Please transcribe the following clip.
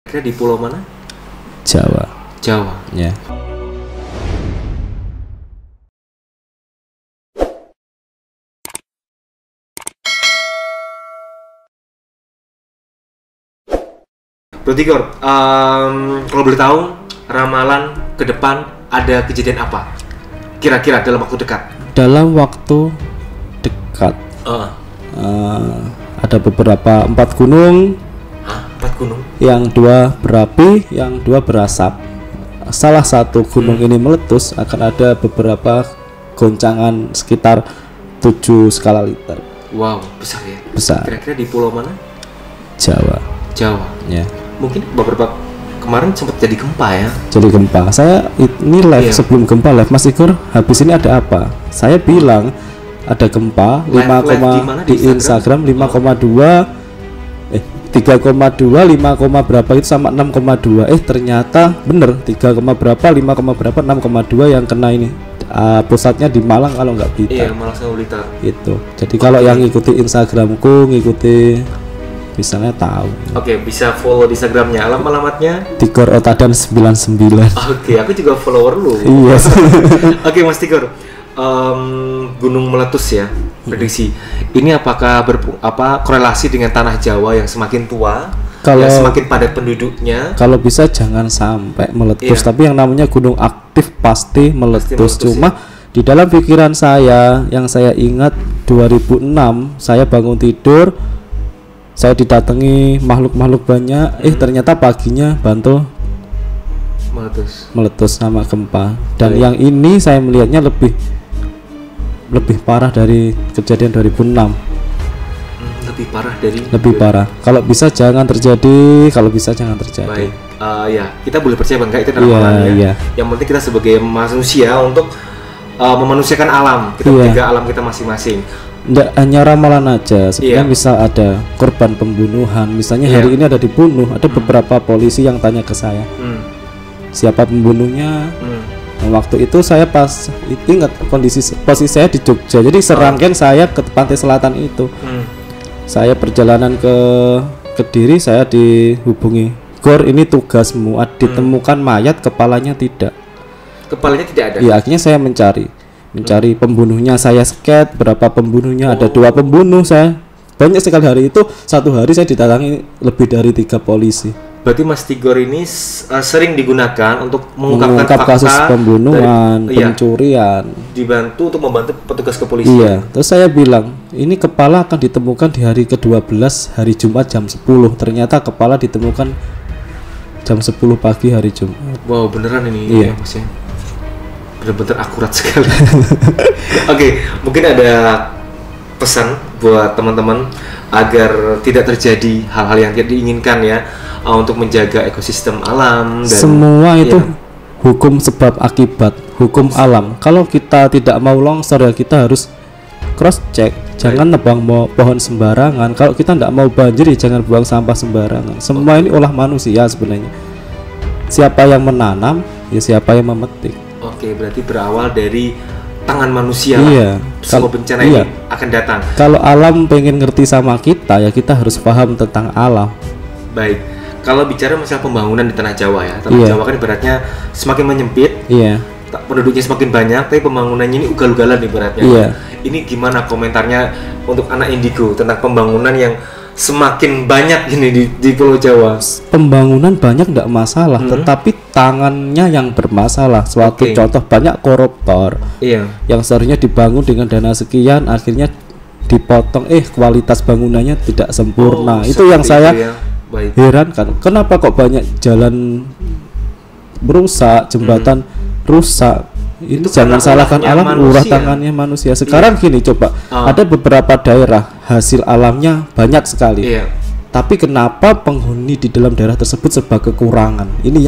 Kira di pulau mana? Jawa. Jawa. Ya. Berarti Gor, kalau boleh tahu ramalan ke depan ada kejadian apa? Kira-kira dalam waktu dekat? Dalam waktu dekat ada beberapa 4 gunung. Hah? 4 gunung? Yang 2 berapi, yang 2 berasap. Salah satu gunung ini meletus, akan ada beberapa goncangan sekitar 7 skala liter. Wow, besar ya? Besar. Kira-kira di pulau mana? Jawa. Jawa. Ya. Mungkin beberapa kemarin sempat jadi gempa ya? Jadi gempa. Saya ini live sebelum gempa live. Mas Igor, habis ini ada apa? Saya bilang ada gempa 5, di Instagram 5,2 3,2 5, berapa itu sama 6,2. Ternyata bener 3, berapa 5, berapa 6,2 yang kena ini. Pusatnya di Malang kalau nggak Blitar. Iya, Malang sama Blitar. Itu. Jadi kalau yang ngikuti Instagramku, ngikuti misalnya tahu. Oke, bisa follow di Instagramnya. Alamatnya? Tigor Otadan 99. Oke, aku juga follower lu. Iya. Oke, Mas Tigor. Gunung meletus ya, prediksi. Ini apakah korelasi dengan tanah Jawa yang semakin tua, yang semakin padat penduduknya? Kalau bisa jangan sampai meletus, tapi yang namanya gunung aktif pasti meletus. Cuma di dalam pikiran saya, yang saya ingat 2006, saya bangun tidur, saya didatangi makhluk-makhluk banyak. Ternyata paginya Bantul meletus sama gempa. Dan yang ini saya melihatnya lebih parah dari kejadian 2006. Lebih parah. Kalau bisa jangan terjadi. Baik. Ya, kita boleh percaya bangga itu ramalan ya. Yang penting kita sebagai manusia untuk memanusiakan alam, kita menjaga alam kita masing-masing. Nggak hanya ramalan aja, sebenarnya bisa ada korban pembunuhan. Misalnya hari ini ada dibunuh, ada beberapa polisi yang tanya ke saya, siapa pembunuhnya. Waktu itu saya pas ingat posisi saya di Jogja, jadi serangkaian saya ke pantai selatan itu. Saya perjalanan ke Kediri, saya dihubungi, Gor ini tugasmu, ditemukan mayat, kepalanya tidak ada. Ya, akhirnya saya mencari pembunuhnya. Saya sket berapa pembunuhnya, ada 2 pembunuh. Saya banyak sekali hari itu, satu hari saya didatangi lebih dari 3 polisi. Berarti Mas Tigor ini sering digunakan untuk mengungkap kasus pembunuhan, pencurian, dibantu untuk membantu petugas kepolisian. Iya, terus saya bilang, ini kepala akan ditemukan di hari ke-12, hari Jumat jam 10. Ternyata kepala ditemukan jam 10 pagi hari Jumat. Wow, beneran ini ya, Mas ya. Benar-benar akurat sekali. Oke, mungkin ada pesan buat teman-teman agar tidak terjadi hal-hal yang tidak diinginkan ya, untuk menjaga ekosistem alam dan semua itu hukum sebab akibat, hukum alam. Kalau kita tidak mau longsor ya kita harus cross check, jangan nebang pohon sembarangan. Kalau kita tidak mau banjir ya jangan buang sampah sembarangan. Semua ini olah manusia sebenarnya. Siapa yang menanam ya siapa yang memetik. Oke, berarti berawal dari tangan manusia. Semua bencana ini akan datang. Kalau alam pengen ngerti sama kita ya kita harus paham tentang alam. Baik. Kalau bicara masalah pembangunan di tanah Jawa ya, tanah Jawa kan ibaratnya semakin menyempit, penduduknya semakin banyak, tapi pembangunannya ini ugal-ugalan ibaratnya. Ini gimana komentarnya untuk anak indigo tentang pembangunan yang semakin banyak ini di Pulau Jawa? Pembangunan banyak tidak masalah, tetapi tangannya yang bermasalah. Suatu contoh, banyak koruptor yang seharusnya dibangun dengan dana sekian, akhirnya dipotong, kualitas bangunannya tidak sempurna. Itu yang saya heran kan, kenapa kok banyak jalan rusak, jembatan rusak. Itu jangan salahkan alam, lurah tangannya manusia. Sekarang gini, coba ada beberapa daerah hasil alamnya banyak sekali, tapi kenapa penghuni di dalam daerah tersebut serba kekurangan? Ini